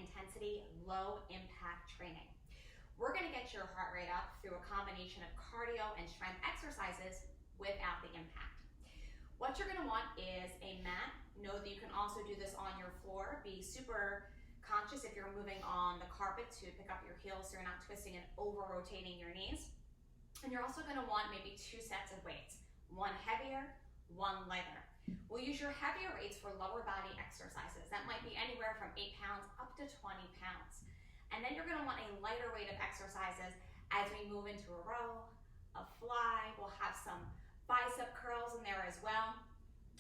intensity, low impact training. We're gonna get your heart rate up through a combination of cardio and strength exercises without the impact. What you're gonna want is a mat. Know that you can also do this on your floor. Be super conscious if you're moving on the carpet to pick up your heels so you're not twisting and over-rotating your knees. And you're also gonna want maybe 2 sets of weights, one heavier, one lighter. We'll use your heavier weights for lower body exercises. That might be anywhere from 8 pounds up to 20 pounds. And then you're gonna want a lighter weight of exercises as we move into a row, a fly. We'll have some bicep curls in there as well.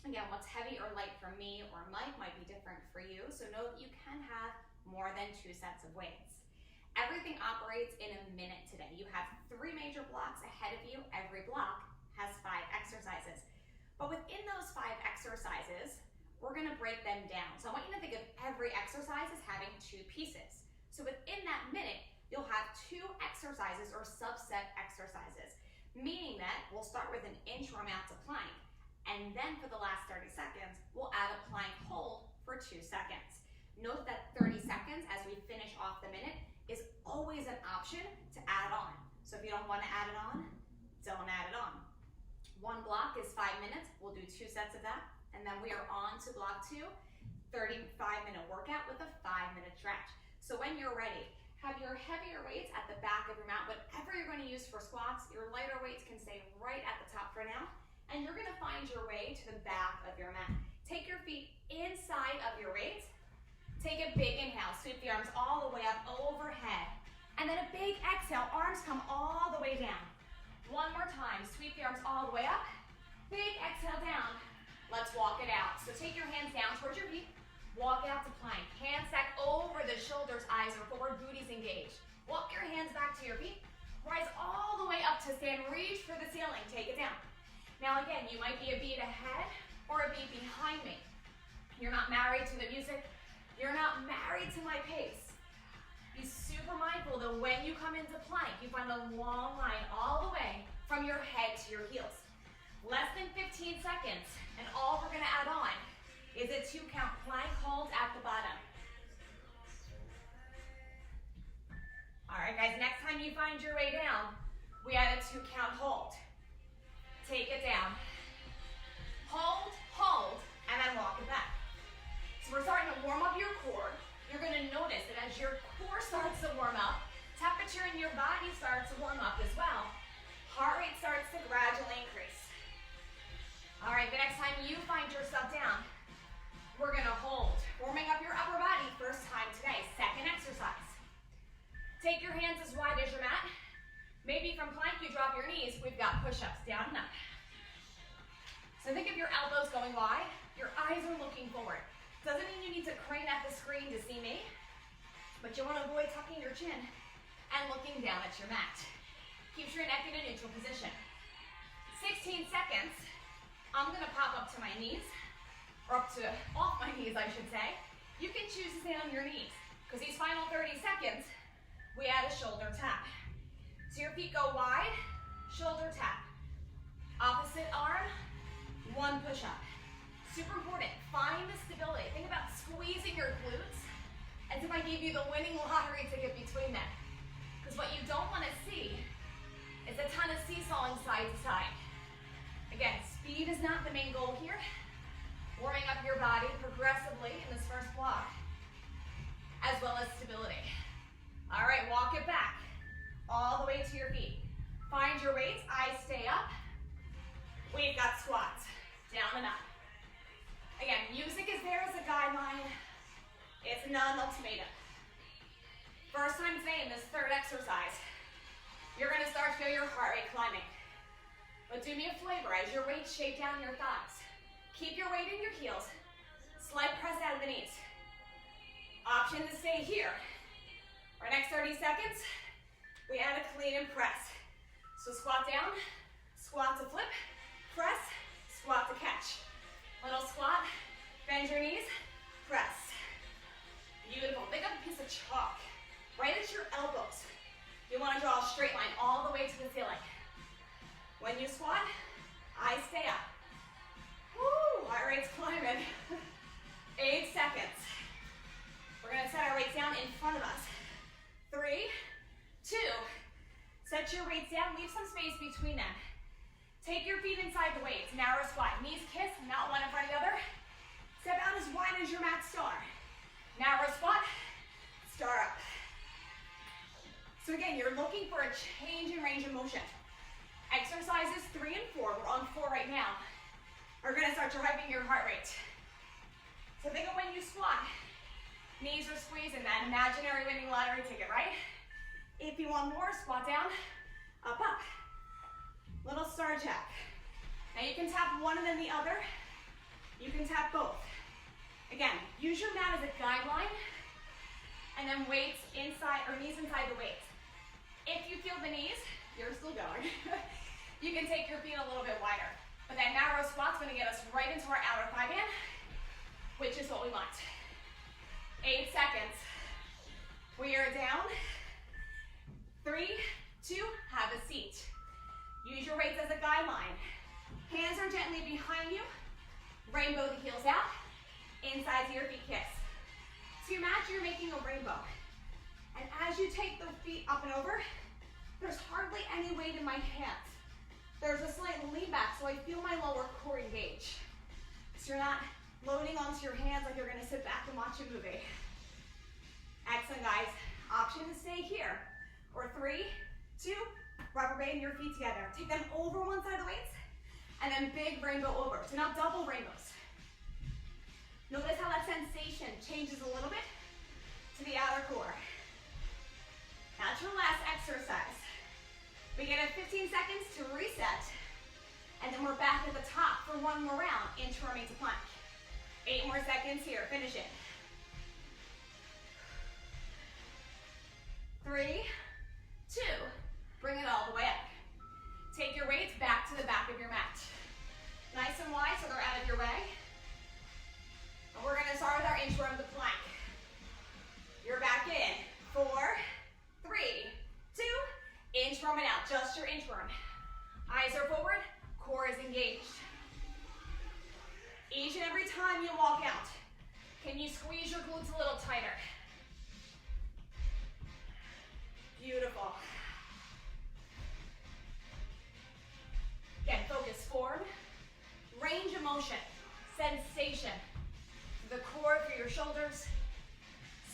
Again, what's heavy or light for me or Mike might be different for you, so know that you can have more than 2 sets of weights. Everything operates in a minute today. You have 3 major blocks ahead of you. Every block has 5 exercises. But within those 5 exercises, we're gonna break them down. So I want you to think of every exercise as having 2 pieces. So within that minute, you'll have 2 exercises or subset exercises, meaning that we'll start with an intro amount to plank, and then for the last 30 seconds, we'll add a plank hold for 2 seconds. Note that 30 seconds as we finish off the minute is always an option to add on. So if you don't wanna add it on, don't add it on. One block is 5 minutes. We'll do 2 sets of that. And then we are on to block 2, 35-minute workout with a 5-minute stretch. So when you're ready, have your heavier weights at the back of your mat. Whatever you're gonna use for squats, your lighter weights can stay right at the top for now. And you're gonna find your way to the back of your mat. Take your feet inside of your weights. Take a big inhale, sweep the arms all the way up overhead. And then a big exhale, arms come all the way down. One more time, sweep the arms all the way up. Big exhale down. Let's walk it out. So take your hands down towards your feet. Walk out to plank. Hands stack over the shoulders, eyes are forward, booties engaged. Walk your hands back to your feet. Rise all the way up to stand. Reach for the ceiling. Take it down. Now again, you might be a beat ahead or a beat behind me. You're not married to the music. You're not married to my pace. Be super mindful that when you come into plank, you find a long line all the way from your head to your heels. Less than 15 seconds, and all we're gonna add on is a 2-count plank hold at the bottom. All right, guys, next time you find your way down, we add a 2-count hold. Take it down. Hold, hold, and then walk it back. So we're starting to warm up your core. You're gonna notice that as your core starts to warm up, temperature in your body starts to warm up as well. Heart rate starts to gradually increase. All right, the next time you find yourself down, we're gonna hold. Warming up your upper body, first time today, second exercise. Take your hands as wide as your mat. Maybe from plank, you drop your knees. We've got push-ups, down and up. So think of your elbows going wide. Your eyes are looking forward. Doesn't mean you need to crane at the screen to see me, but you want to avoid tucking your chin and looking down at your mat. Keep your neck in a neutral position. 16 seconds. I'm going to pop up to my knees, or off my knees, I should say. You can choose to stay on your knees, because these final 30 seconds, we add a shoulder tap. So your feet go wide, shoulder tap. Opposite arm, 1 push-up. Super important, find the stability. Think about squeezing your glutes as if I gave you the winning lottery ticket between them. Because what you don't want to see is a ton of seesawing side to side. Again, speed is not the main goal here. Warming up your body progressively in this first block, as well as stability. All right, walk it back, all the way to your feet. Find your weights, eyes stay up. We've got squats, down and up. Again, music is there as a guideline. It's not an ultimatum. First time today in this third exercise, you're gonna start to feel your heart rate climbing. But do me a favor, as your weights shape down your thighs, keep your weight in your heels, slight press out of the knees. Option to stay here. For our next 30 seconds, we add a clean and press. So squat down, squat to flip, press, squat to catch. Little squat, bend your knees, press. Beautiful. Think of a piece of chalk right at your elbows. You want to draw a straight line all the way to the ceiling. When you squat, eyes stay up. Woo, heart rate's climbing. 8 seconds. We're We're gonna set our weights down in front of us. 3, 2. Set your weights down, leave some space between them. Take your feet inside the weights, narrow squat. Knees kiss, not one in front of the other. Step out as wide as your mat star. Narrow squat, star up. So again, you're looking for a change in range of motion. Exercises 3 and 4, we're on 4 right now, are gonna start driving your heart rate. So think of when you squat, knees are squeezing, that imaginary winning lottery ticket, right? If you want more, squat down, up, up. Little star jack. Now you can tap one and then the other. You can tap both. Again, use your mat as a guideline, and then weights inside, or knees inside the weights. If you feel the knees, you're still going. You can take your feet a little bit wider. But that narrow squat's gonna get us right into our outer thigh band, which is what we want. 8 seconds. We are down. 3, 2, have a seat. Use your weights as a guideline. Hands are gently behind you. Rainbow the heels out. Inside to your feet kiss. So imagine you're making a rainbow. And as you take the feet up and over, there's hardly any weight in my hands. There's a slight lean back, so I feel my lower core engage. So you're not loading onto your hands like you're gonna sit back and watch a movie. Excellent, guys. Option to stay here. Or 3, 2, rubber band your feet together. Take them over one side of the weights, and then big rainbow over. So now double rainbows. Notice how that sensation changes a little bit to the outer core. That's your last exercise. We get 15 seconds to reset, and then we're back at the top for one more round into our main to plank. 8 more seconds here, finish it. 3, 2, bring it all the way up. Take your weights back to the back of your mat. Nice and wide so they're out of your way. And we're gonna start with our inchworm to plank. You're back in. 4, 3, 2, inchworm it out, just your inchworm. Eyes are forward, core is engaged. Each and every time you walk out, can you squeeze your glutes a little tighter? Beautiful. Again, focus forward, range of motion, sensation, the core through your shoulders.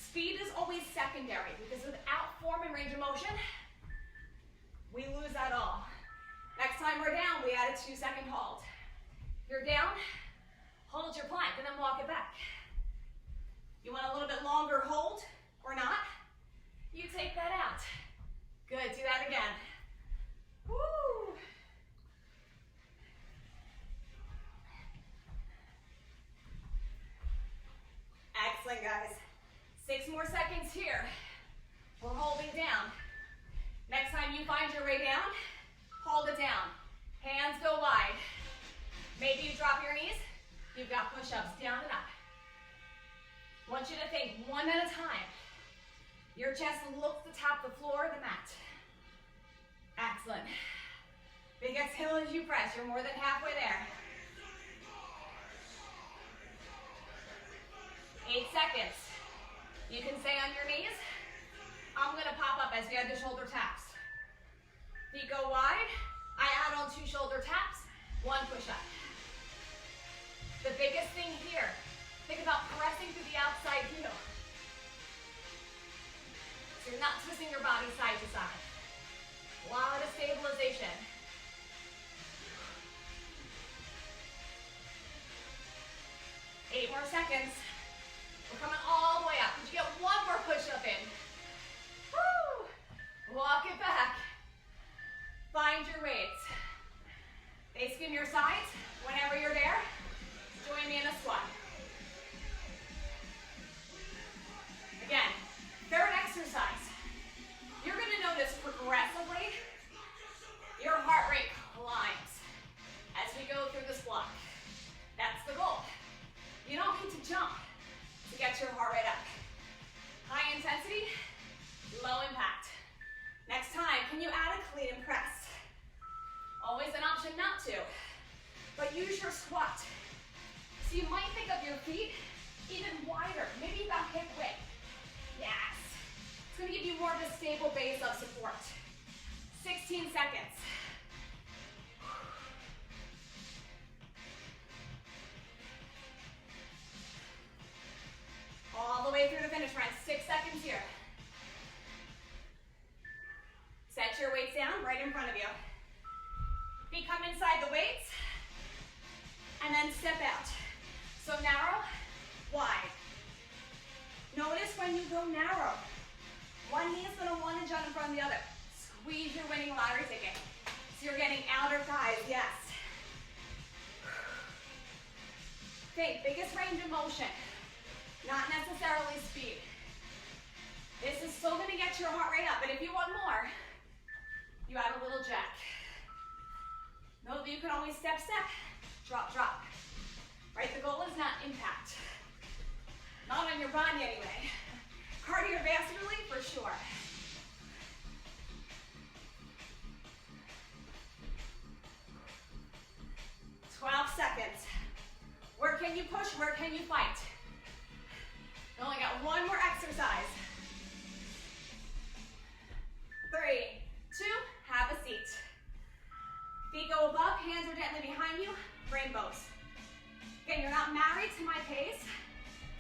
Speed is always secondary because without form and range of motion, we lose that all. Next time we're down, we add a 2-second hold. You're down, hold your plank and then walk it back. You want a little bit longer hold or not? You take that out. Good, do that again. Woo! Excellent, guys. 6 more seconds here. We're holding down. Next time you find your way down, hold it down. Hands go wide. Maybe you drop your knees. You've got push-ups down and up. Want you to think one at a time. Your chest looks to tap the floor of the mat. Excellent. Big exhale as you press. You're more than halfway there. 8 seconds. You can stay on your knees. I'm gonna pop up as we add the shoulder taps. Feet go wide. I add on 2 shoulder taps, 1 push-up. The biggest thing here, think about pressing through the outside heel. So you're not twisting your body side to side. A lot of stabilization. Eight more seconds. We're coming all the way up. Did you get 1 more push-up in? Woo! Walk it back. Find your weights. They skim your sides. Whenever you're there, join me in a squat. Again, 3rd exercise. You're going to notice progressively your heart rate climbs as we go through this block. That's the goal. You don't need to jump to get your heart rate up. High intensity, low impact. Next time, can you add a clean and press? Always an option not to, but use your squat. So you might think of your feet even wider, maybe about hip width. It's going to give you more of a stable base of support. 16 seconds. All the way through the finish line. 6 seconds here. Set your weights down right in front of you. Feet come inside the weights, and then step out. So narrow, wide. Notice when you go narrow, one knee is going to want to jump in front of the other. Squeeze your winning lottery ticket. So you're getting outer thighs, yes. Okay, biggest range of motion, not necessarily speed. This is still going to get your heart rate up, but if you want more, you add a little jack. Know that you can always step, step, drop, drop. Right, the goal is not impact. Not on your body anyway. Cardiovascularly, for sure. Seconds. Where can you push? Where can you fight? You only got one more exercise. 3, 2, have a seat. Feet go above, hands are gently behind you, rainbows. Again, you're not married to my pace.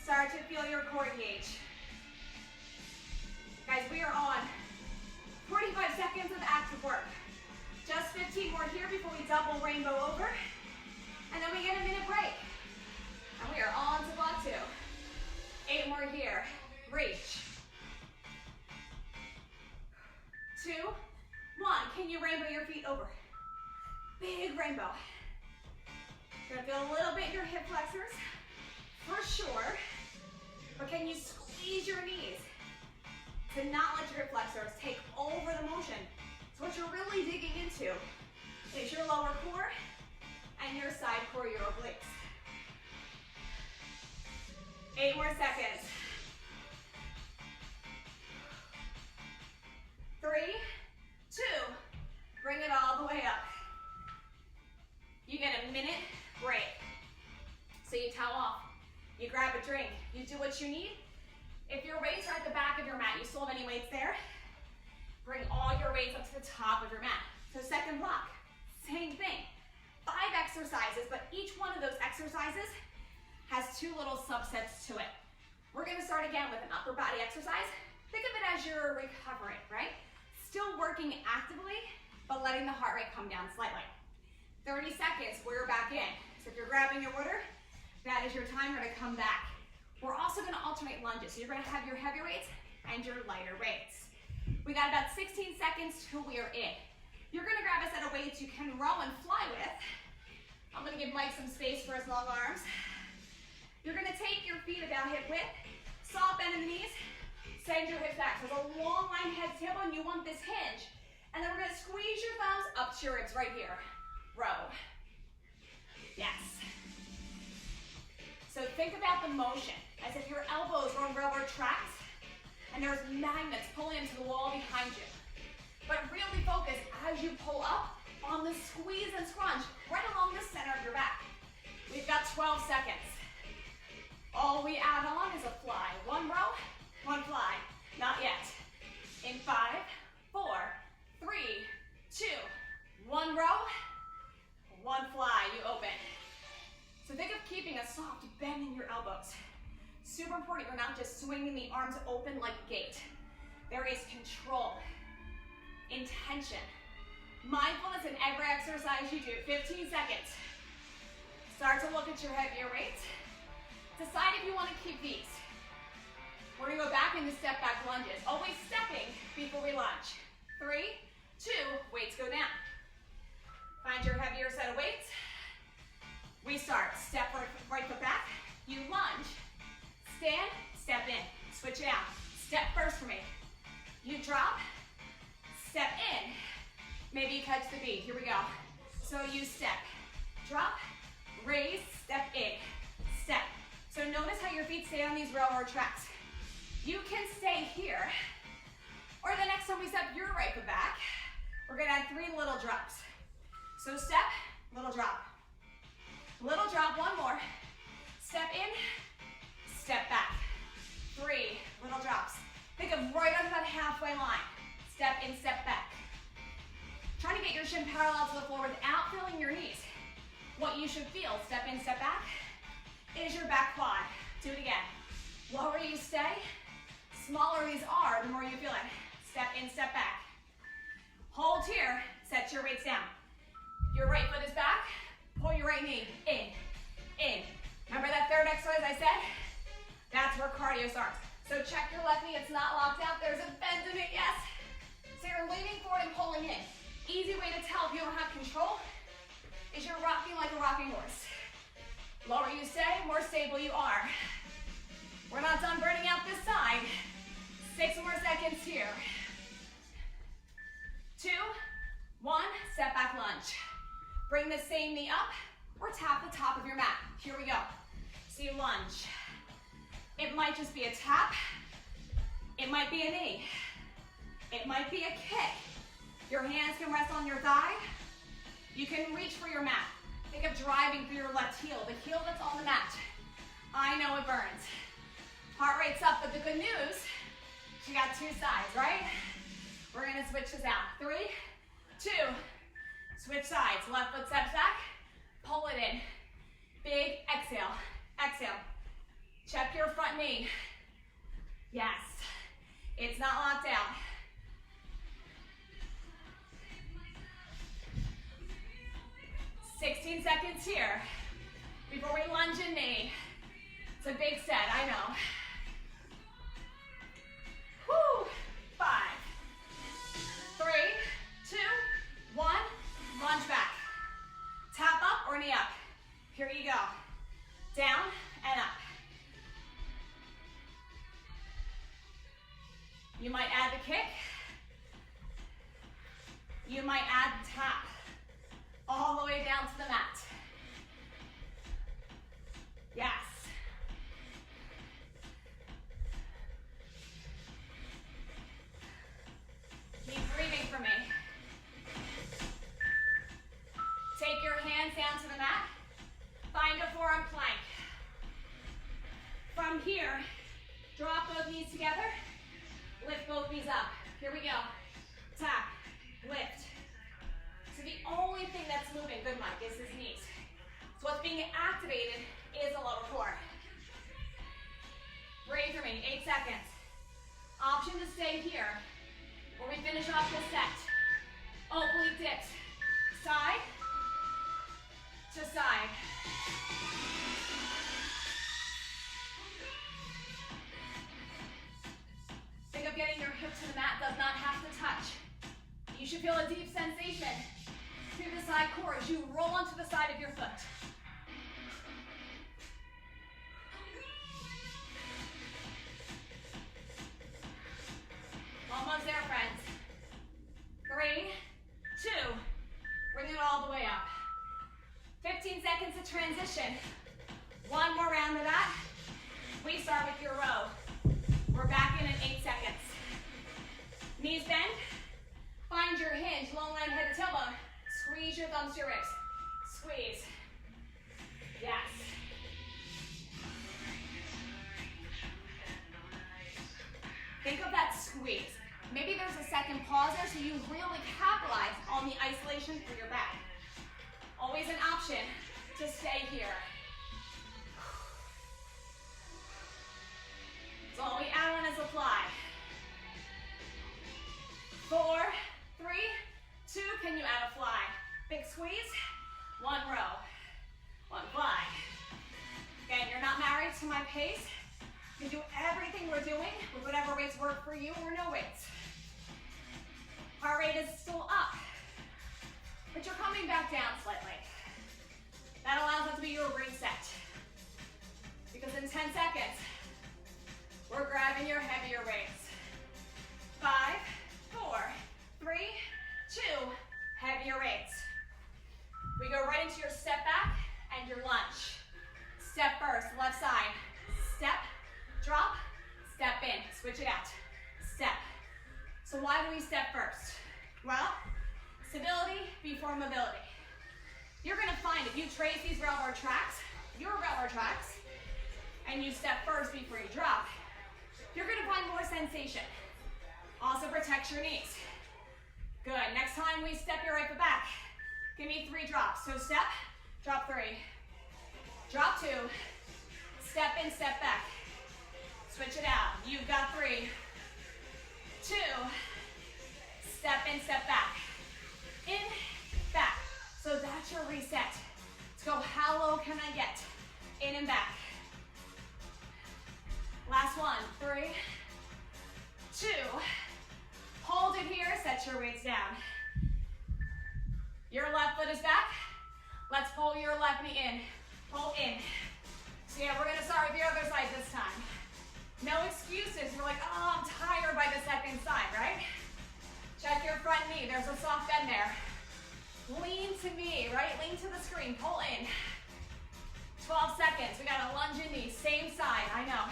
Start to feel your core engage. Guys, we are on 45 seconds of active work. Just 15 more here before we double rainbow over. And then we get a minute break. And we are on to block 2. 8 more here. Reach. 2, 1. Can you rainbow your feet over? Big rainbow. You're gonna feel a little bit in your hip flexors, for sure. But can you squeeze your knees to not let your hip flexors take over the motion? So what you're really digging into is your lower core and your side core, your obliques. 8 more seconds. 3, 2, bring it all the way up. You get a minute break. So you towel off, you grab a drink, you do what you need. If your weights are at the back of your mat, you still have any weights there, bring all your weights up to the top of your mat. So second block, same thing. 5 exercises, but each one of those exercises has 2 little subsets to it. We're gonna start again with an upper body exercise. Think of it as you're recovering, right? Still working actively, but letting the heart rate come down slightly. 30 seconds, we're back in. So if you're grabbing your water, that is your time. You're gonna come back. We're also gonna alternate lunges. So you're gonna have your heavy weights and your lighter weights. We got about 16 seconds till we are in. You're gonna grab a set of weights you can row and fly with. I'm gonna give Mike some space for his long arms. You're gonna take your feet about hip width, soft bend in the knees, send your hips back. So there's a long line head to tailbone, you want this hinge. And then we're gonna squeeze your thumbs up to your ribs right here. Row. Yes. So think about the motion as if your elbows were on railroad tracks and there's magnets pulling into the wall behind you. But really focus as you pull up on the squeeze and scrunch right along the center of your back. We've got 12 seconds. All we add on is a fly. 1 row, 1 fly. Not yet. In 5, 4, 3, 2, 1 row, 1 fly, you open. So think of keeping a soft bend in your elbows. Super important, you're not just swinging the arms open like a gate. There is control, intention, mindfulness in every exercise you do. 15 seconds. Start to look at your heavier weights. Decide if you want to keep these. We're gonna go back into step back lunges. Always stepping before we lunge. 3, 2, weights go down. Find your heavier set of weights. We start, step right foot back. You lunge, stand, step in. Switch it out. Step first for me. You drop, step in. Maybe you catch the beat. Here we go. So you step, drop, raise, step in, step. So notice how your feet stay on these railroad tracks. You can stay here, or the next time we step your right foot back, we're gonna add 3 little drops. So step, little drop. Little drop, 1 more. Step in, step back. 3 little drops. Think of right under that floor without feeling your knees. What you should feel, step in, step back, is your back quad. Do it again. Lower you stay. Smaller these are, the more you feel it. Step in, step back. Hold here, set your weights down. Your right foot is back, pull your right knee in, in. Remember that third exercise I said? That's where cardio starts. So check your left knee, it's not locked out. There's a bend in it, yes. So you're leaning forward and pulling in. Easy way to tell if you don't have control is you're rocking like a rocking horse. Lower you stay, more stable you are. We're not done burning out this side. 6 more seconds here. 2, 1, step back lunge. Bring the same knee up or tap the top of your mat. Here we go. So you lunge. It might just be a tap. It might be a knee. It might be a kick. Your hands can rest on your thigh. You can reach for your mat. Think of driving through your left heel, the heel that's on the mat. I know it burns. Heart rate's up, but the good news, you got 2 sides, right? We're gonna switch this out. 3, 2, switch sides. Left foot steps back, pull it in. Big exhale, exhale. Check your front knee. Yes, it's not locked out. $16 seconds here before we lunge in knee. It's a big set, I know. Woo, 5, 3, 2, 1, lunge back. Tap up or knee up. Here you go. Down and up. You might add the kick. You might add the tap. All the way down to the mat. Yes. Keep breathing for me. Take your hands down to the mat. Find a forearm plank. From here, drop both knees together. Lift both knees up. Here we go. Tap, lift. So the only thing that's moving, good Mike, is his knees. So what's being activated is the lower core. Breathe for me, 8 seconds. Option to stay here where we finish off this set. Oblique dips, side to side. Think of getting your hip to the mat, does not have to touch. You should feel a deep sensation through the side core as you roll onto the side of your foot. Almost there, friends. 3, 2, bring it all the way up. 15 seconds to transition. 1 more round of that. We start with your row. We're back in 8 seconds. Knees bend. Find your hinge, long line, head to tailbone. Squeeze your thumbs to your ribs. Squeeze. Yes. Think of that squeeze. Maybe there's a second pause there so you really capitalize on the isolation for your back. Always an option to stay here. So all we add on is a fly. 4, 3, 2, can you add a fly? Big squeeze, 1 row, 1 fly. Again, you're not married to my pace. You do everything we're doing with whatever weights work for you or no weights. Heart rate is still up, but you're coming back down slightly. That allows that to be your reset. Because in 10 seconds, we're grabbing your heavier weights. 5, 4, 3, 2, heavier weights. We go right into your step back and your lunge. Step first, left side. Step, drop, step in. Switch it out. Step. So why do we step first? Well, stability before mobility. You're gonna find if you trace these railroad tracks, your railroad tracks, and you step first before you drop, you're gonna find more sensation. Also protect your knees. Good, next time we step your right foot back. Give me 3 drops. So step, drop 3. Drop 2. Step in, step back. Switch it out. You've got 3. 2. Step in, step back. In, back. So that's your reset. Let's go, how low can I get? In and back. Last one. 3, 2. Hold it here, set your weights down. Your left foot is back. Let's pull your left knee in. Pull in. So yeah, we're gonna start with the other side this time. No excuses. You're like, oh, I'm tired by the second side, right? Check your front knee. There's a soft bend there. Lean to me, right? Lean to the screen. Pull in. 12 seconds. We got a lunge in knee. Same side. I know.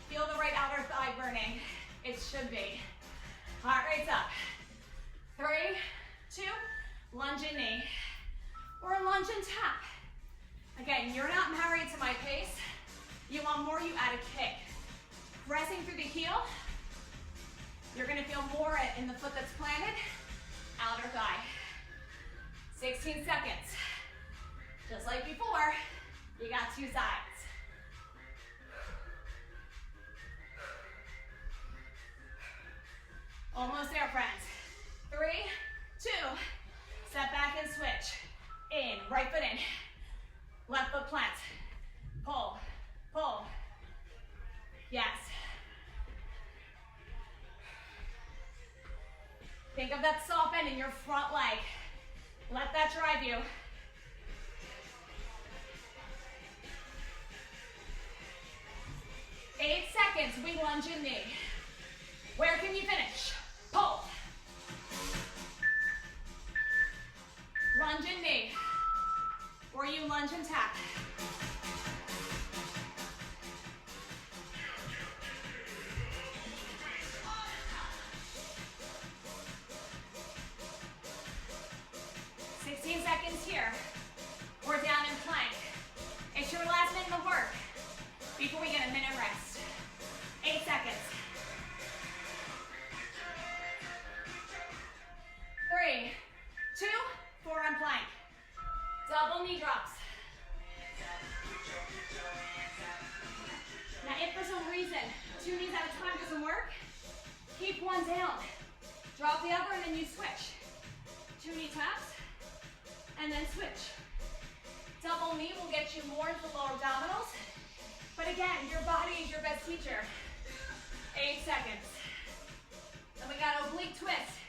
Feel the right outer thigh burning. It should be. Heart rate's up. 3, 2, lunge in knee. Or lunge and tap. Again, you're not married to my pace. You want more, you add a kick. Pressing through the heel. You're gonna feel more in the foot that's planted. Outer thigh. 16 seconds. Just like before, you got 2 sides. Almost there, friends. 3, 2, step back and switch. In, right foot in. Left foot plant. Pull, pull. Yes. Think of that soft bend in your front leg. Let that drive you. Eight seconds, we lunge in knee. Where can you finish? Pull. Lunge in knee. Or you lunge and tap. Here. We're down in plank. It's your last minute of work before we get a minute rest. 8 seconds. 3, 2, 4 on plank. Double knee drops. Now if for some reason 2 knees at a time doesn't work, keep one down. Drop the other and then you switch. 2 knee taps. And then switch. Double knee will get you more into the lower abdominals. But again, your body is your best teacher. 8 seconds. Then we got oblique twist.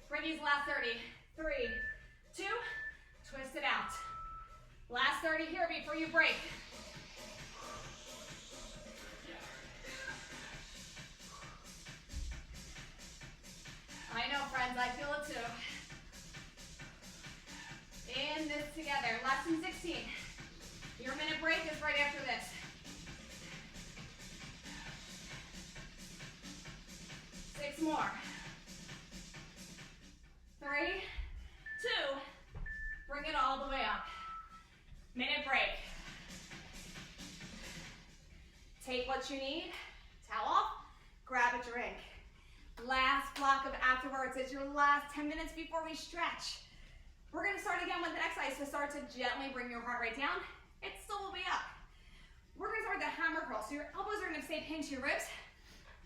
Bring these last 30. 3, 2, twist it out. Last 30 here before you break. I know, friends, I feel it too. In this together. Lesson 16. Your minute break is right after this. Six more. 3, 2, bring it all the way up. Minute break. Take what you need, towel off, grab a drink. Last block of afterwards is your last 10 minutes before we stretch. We're gonna start again with an exercise to start to gently bring your heart rate down. It still will be up. We're gonna start with the hammer curl. So your elbows are gonna stay pinned to your ribs.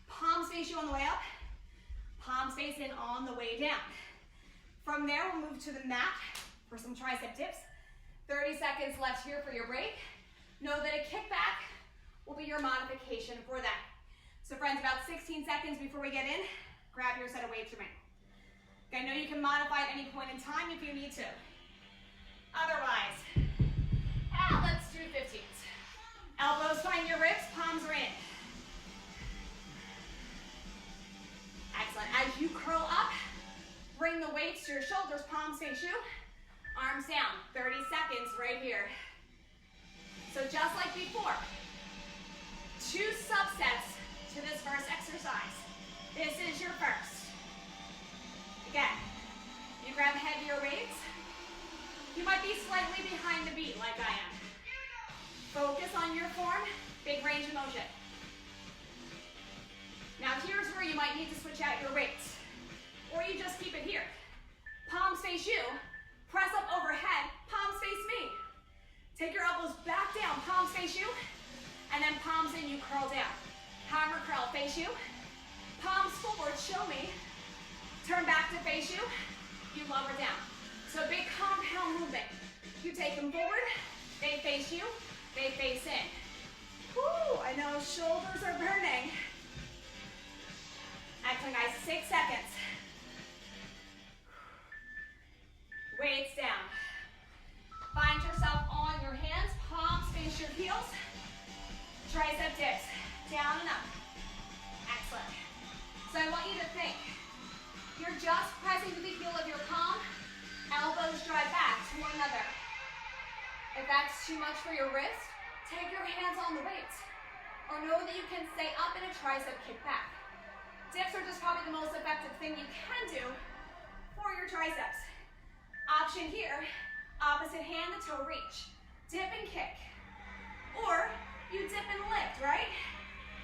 Palms face you on the way up. Palms face in on the way down. From there, we'll move to the mat for some tricep dips. 30 seconds left here for your break. Know that a kickback will be your modification for that. So friends, about 16 seconds before we get in, grab your set of weights from me. I know you can modify at any point in time if you need to. Otherwise, let's do 15s. Elbows find your ribs, palms are in. Excellent. As you curl up, bring the weights to your shoulders, palms face you, arms down. 30 seconds right here. So just like before, 2 subsets to this first exercise. This is your first. Again, you grab heavier weights. You might be slightly behind the beat like I am. Focus on your form, big range of motion. Now here's where you might need to switch out your weights. Or you just keep it here. Palms face you, Press up overhead, palms face me. Take your elbows back down, palms face you, and then palms in, you curl down. Hammer curl, face you. Palms forward, show me. Turn back to face you, you lower down. So big compound movement. You take them forward, they face you, they face in. Woo, I know shoulders are burning. Excellent, guys, 6 seconds. Weights down. Find yourself on your hands, palms face your heels. Tricep dips, down and up. Excellent. So I want you to think, you're just pressing to the heel of your palm, elbows drive back to one another. If that's too much for your wrist, take your hands on the weights. Or know that you can stay up in a tricep kick back. Dips are just probably the most effective thing you can do for your triceps. Option here, opposite hand to toe reach. Dip and kick. Or you dip and lift, right?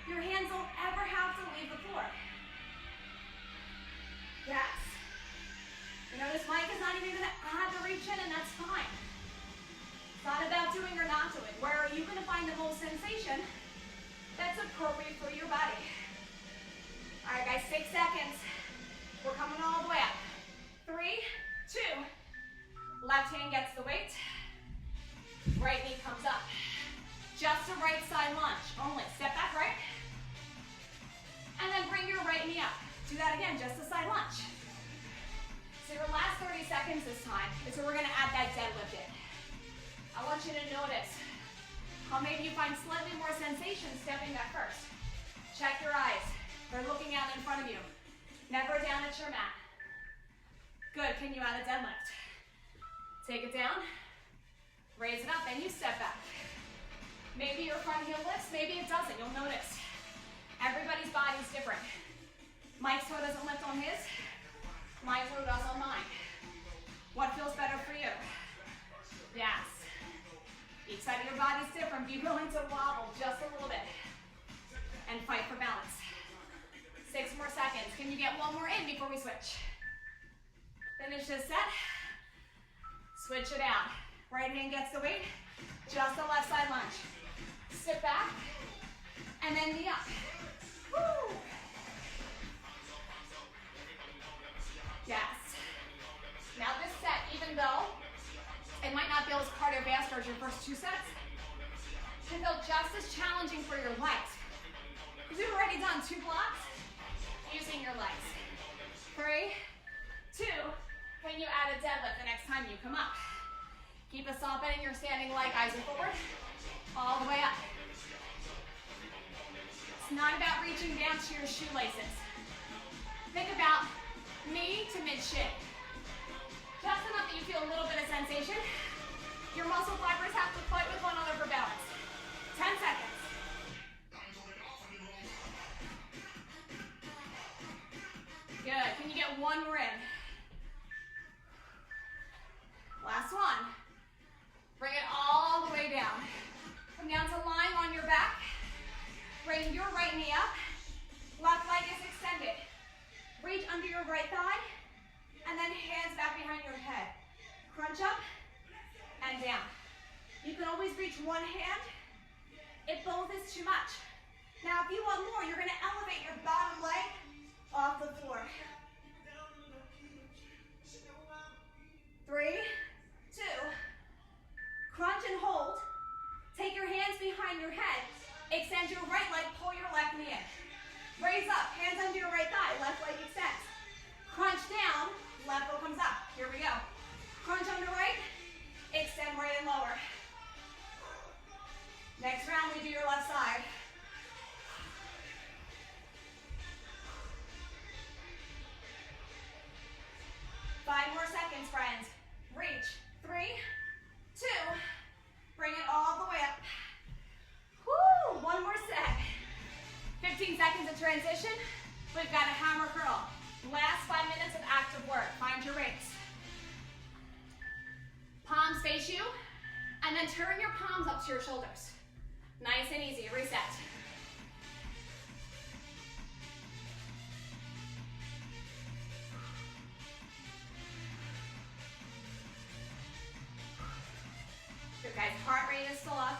Your hands don't ever have to leave the floor. Yes. You know, this mic is not even going to add the reach in, and that's fine. It's not about doing or not doing. Where are you going to find the most sensation that's appropriate for your body? All right, guys, 6 seconds. We're coming all the way up. 3, 2. Left hand gets the weight. Right knee comes up. Just a right side lunge only. Step back, right? And then bring your right knee up. Do that again, just a side lunge. So your last 30 seconds this time is where we're gonna add that deadlift in. I want you to notice how maybe you find slightly more sensation stepping back first. Check your eyes. They're looking out in front of you. Never down at your mat. Good, can you add a deadlift? Take it down, raise it up, then you step back. Maybe your front heel lifts, maybe it doesn't, you'll notice. Everybody's body's different. Mike's toe doesn't lift on his, my toe does on mine. What feels better for you? Yes. Each side of your body's different. Be willing to wobble just a little bit and fight for balance. 6 more seconds. Can you get one more in before we switch? Finish this set. Switch it out. Right hand gets the weight. Just a left side lunge. Sit back and then knee up. Woo! Yes. Now this set, even though it might not feel as cardiovascular as your first 2 sets, can feel just as challenging for your legs. Because we've already done 2 blocks using your legs. 3, 2, can you add a deadlift the next time you come up? Keep a soft bend in your standing leg, eyes are forward, all the way up. It's not about reaching down to your shoelaces. Think about knee to mid-shin. Just enough that you feel a little bit of sensation. Your muscle fibers have to fight with one another for balance. 10 seconds. Good, can you get one more in? Last one. Bring it all the way down. Come down to lying on your back. Bring your right knee up. Left leg is extended. Reach under your right thigh. And then hands back behind your head. Crunch up and down. You can always reach one hand if both is too much. Now if you want more, you're going to elevate your bottom leg off the floor. 3, 2, crunch and hold. Take your hands behind your head. Extend your right leg, pull your left knee in. Raise up, hands under your right thigh, left leg extends. Crunch down, left foot comes up. Here we go. Crunch under right, extend right and lower. Next round, we do your left side. Five more seconds, friends. Reach. 3, 2, bring it all the way up. Woo, one more set. 15 seconds of transition. We've got a hammer curl. Last 5 minutes of active work. Find your weights. Palms face you, and then turn your palms up to your shoulders. Nice and easy, reset. still up.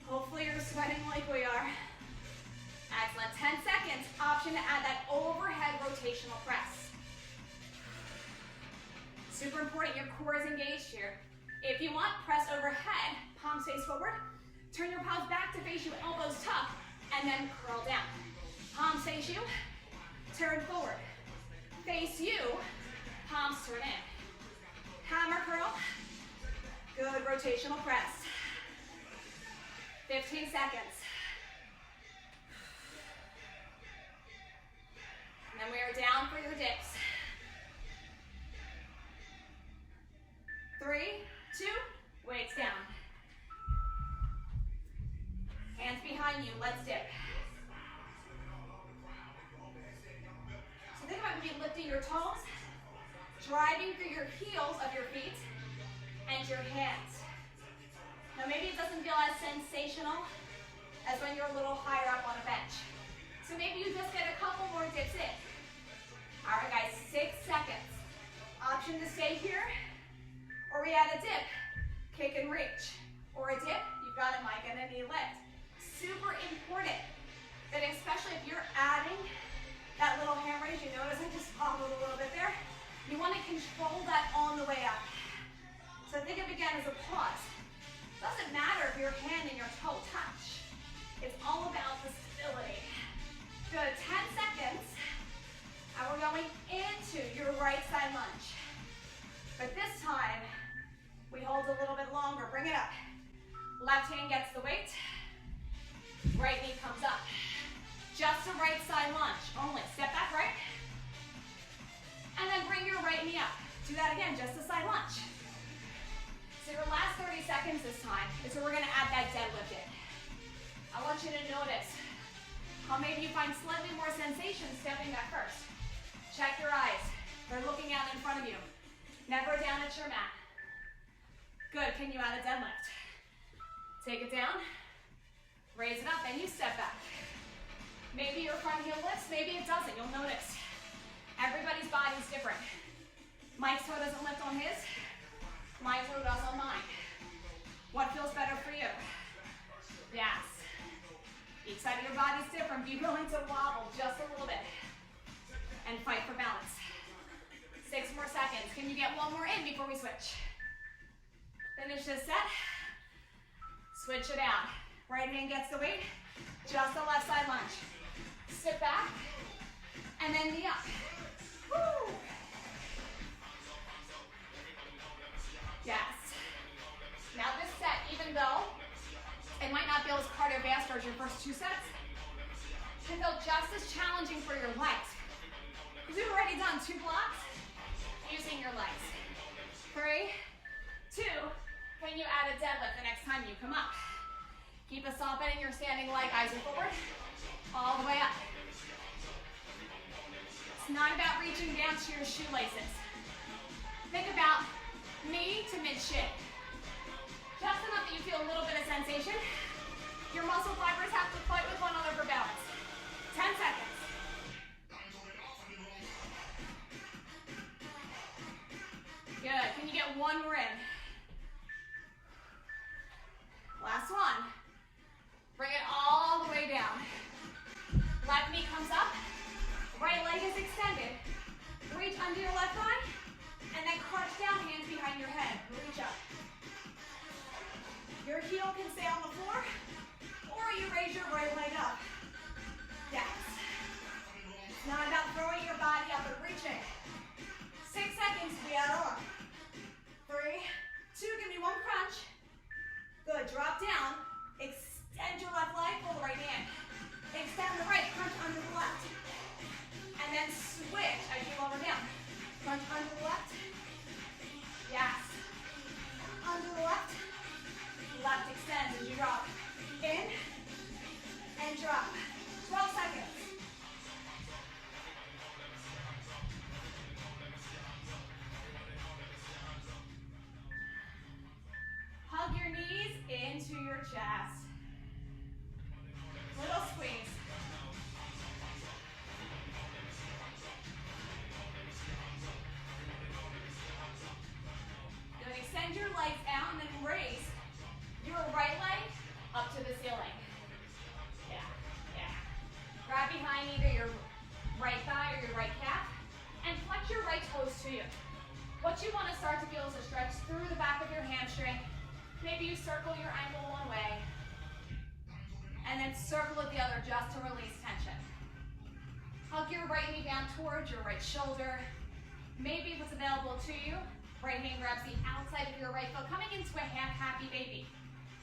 Hopefully you're sweating like we are. Excellent. 10 seconds. Option to add that overhead rotational press. Super important, your core is engaged here. If you want, press overhead, palms face forward. Turn your palms back to face you, elbows tucked, and then curl down. Palms face you, turn forward. Face you, palms turn in. Hammer curl. Good rotational press. 15 seconds. And then we are down for your dips. 3, 2, weights down. Hands behind you, let's dip. So think about maybe lifting your toes, driving through your heels of your feet and your hands. Now maybe it doesn't feel as sensational as when you're a little higher up on a bench. So maybe you just get a couple more dips in. All right guys, 6 seconds. Option to stay here, or we add a dip, kick and reach. Or a dip, you've got it, Mike, and a knee lift. Super important that especially if you're adding that little hand raise, you notice I just followed a little bit there. You want to control that on the way up. So think of it again as a pause. Doesn't matter if your hand and your toe touch. It's all about the stability. Good, 10 seconds. And we're going into your right side lunge. But this time, we hold a little bit longer. Bring it up. Left hand gets the weight. Right knee comes up. Just a right side lunge only. Step back right. And then bring your right knee up. Do that again, just a side lunge. So your last 30 seconds this time is where we're gonna add that deadlift in. I want you to notice how maybe you find slightly more sensation stepping back first. Check your eyes. They're looking out in front of you. Never down at your mat. Good, can you add a deadlift? Take it down, raise it up, and you step back. Maybe your front heel lifts, maybe it doesn't, you'll notice. Everybody's body's different. Mike's toe doesn't lift on his, my toe does on mine. What feels better for you? Yes. Each side of your body's different. Be willing to wobble just a little bit and fight for balance. 6 more seconds. Can you get one more in before we switch? Finish this set. Switch it out. Right hand gets the weight. Just the left side lunge. Sit back. And then knee up. Woo! Yes. Now this set, even though it might not feel as cardiovascular as your first 2 sets, can feel just as challenging for your legs. Because we've already done 2 blocks using your legs. 3, 2, can you add a deadlift the next time you come up? Keep a soft bend in your standing leg, eyes are forward, all the way up. It's not about reaching down to your shoelaces. Think about knee to mid-shin. Just enough that you feel a little bit of sensation. Your muscle fibers have to fight with one another for balance. 10 seconds. Good, can you get one more in? Last one. Bring it all the way down. Left knee comes up, right leg is extended. Reach under your left thigh, and then crunch down, hands behind your head. Reach up. Your heel can stay on the floor, or you raise your right leg up. Yes. It's not about throwing your body up, but reaching. 6 seconds, we add on. 3, 2, give me one crunch. Good, drop down. Extend your left leg, pull the right hand. Extend the right, crunch under the left. And then switch as you lower down. Crunch under the left. Yes. Under the left. Left extends as you drop. In and drop. 12 seconds. Hug your knees into your chest. Little squeeze. Good, extend your legs out and then raise your right leg What you want to start to feel is a stretch through the back of your hamstring. Maybe you circle your ankle one way, and then circle it the other just to release tension. Hug your right knee down towards your right shoulder. Maybe if it's available to you, right hand grabs the outside of your right foot, coming into a half happy baby.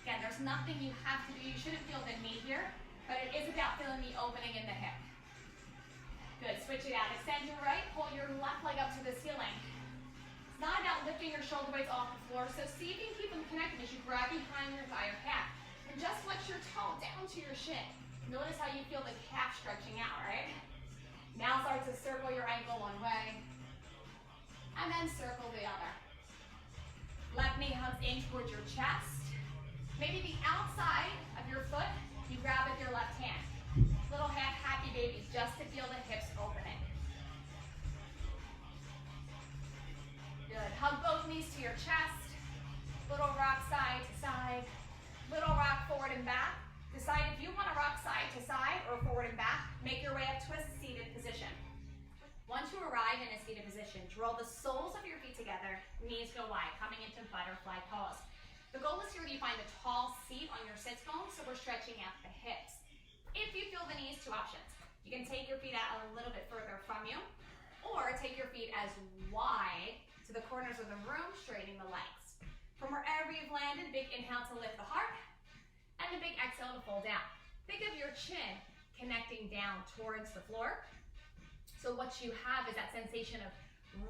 Again, there's nothing you have to do. You shouldn't feel the knee here, but it is about feeling the opening in the hip. Good, switch it out. Extend your right, pull your left leg up to the ceiling. It's not about lifting your shoulder blades off the floor, so see if you can keep them connected as you grab behind your thigh or calf. And just flex your toe down to your shin. Notice how you feel the calf stretching out, right? Now start to circle your ankle one way, and then circle the other. Left knee hugs in towards your chest. Maybe the outside of your foot, you grab with your left hand. Little half happy babies, just to feel the hips opening. Good, hug both knees to your chest. Little rock side to side. Little rock forward and back. Decide if you want to rock side to side or forward and back. Make your way up to a seated position. Once you arrive in a seated position, draw the soles of your feet together, knees go wide, coming into butterfly pose. The goal is here that you find a tall seat on your sits bones, so we're stretching out the hips. If you feel the knees, two options. You can take your feet out a little bit further from you, or take your feet as wide to the corners of the room, straightening the legs. From wherever you've landed, big inhale to lift the heart, and a big exhale to fold down. Think of your chin connecting down towards the floor. So what you have is that sensation of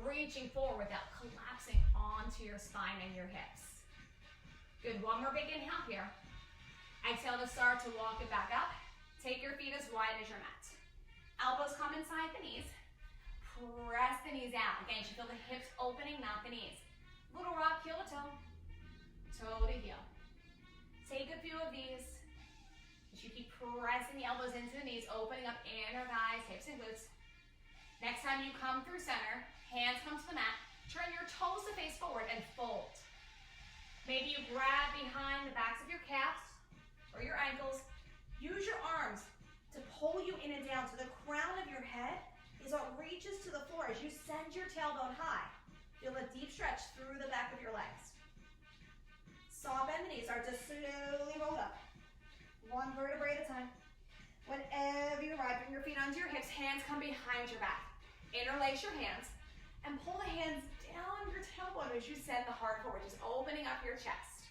reaching forward without collapsing onto your spine and your hips. Good, one more big inhale here. Exhale to start to walk it back up. Take your feet as wide as your mat. Elbows come inside the knees. Press the knees out. Again, you should feel the hips opening, not the knees. Little rock, heel to toe. Toe to heel. Take a few of these. You keep pressing the elbows into the knees, opening up inner thighs, hips, and glutes. Next time you come through center, hands come to the mat. Turn your toes to face forward and fold. Maybe you grab behind the backs of your calves or your ankles. Use your arms to pull you in and down so the crown of your head is what reaches to the floor as you send your tailbone high. Feel a deep stretch through the back of your legs. Soft bend the knees, start to slowly roll up. One vertebrae at a time. Whenever you arrive, bring your feet onto your hips, hands come behind your back. Interlace your hands and pull the hands down your tailbone as you send the heart forward, just opening up your chest.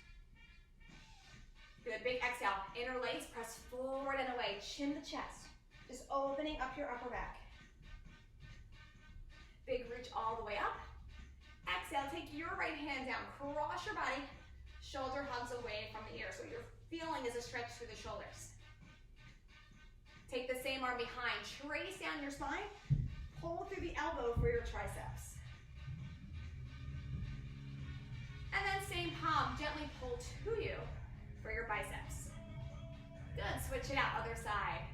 Good, big exhale. Interlace, press forward and away, chin to chest. Just opening up your upper back. Big reach all the way up. Exhale, take your right hand down, cross your body, shoulder hugs away from the ear. So you're feeling is a stretch through the shoulders. Take the same arm behind, trace down your spine, pull through the elbow for your triceps. And then same palm, gently pull to you for your biceps. Good, switch it out, other side.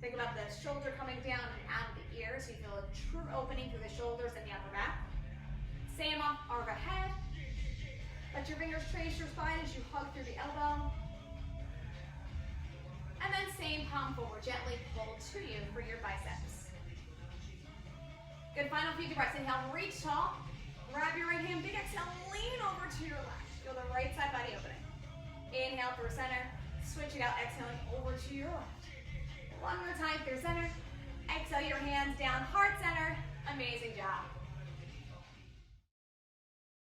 Think about the shoulder coming down and out of the ear, so you feel a true opening through the shoulders and the upper back. Same arm overhead. Let your fingers trace your spine as you hug through the elbow. And then same palm forward, gently pull to you for your biceps. Good, final few deep breaths. Inhale, reach tall. Grab your right hand, big exhale, lean over to your left. Feel the right side body opening. Inhale through center, switch it out, exhaling over to your left. One more time through center. Exhale your hands down, heart center. Amazing job.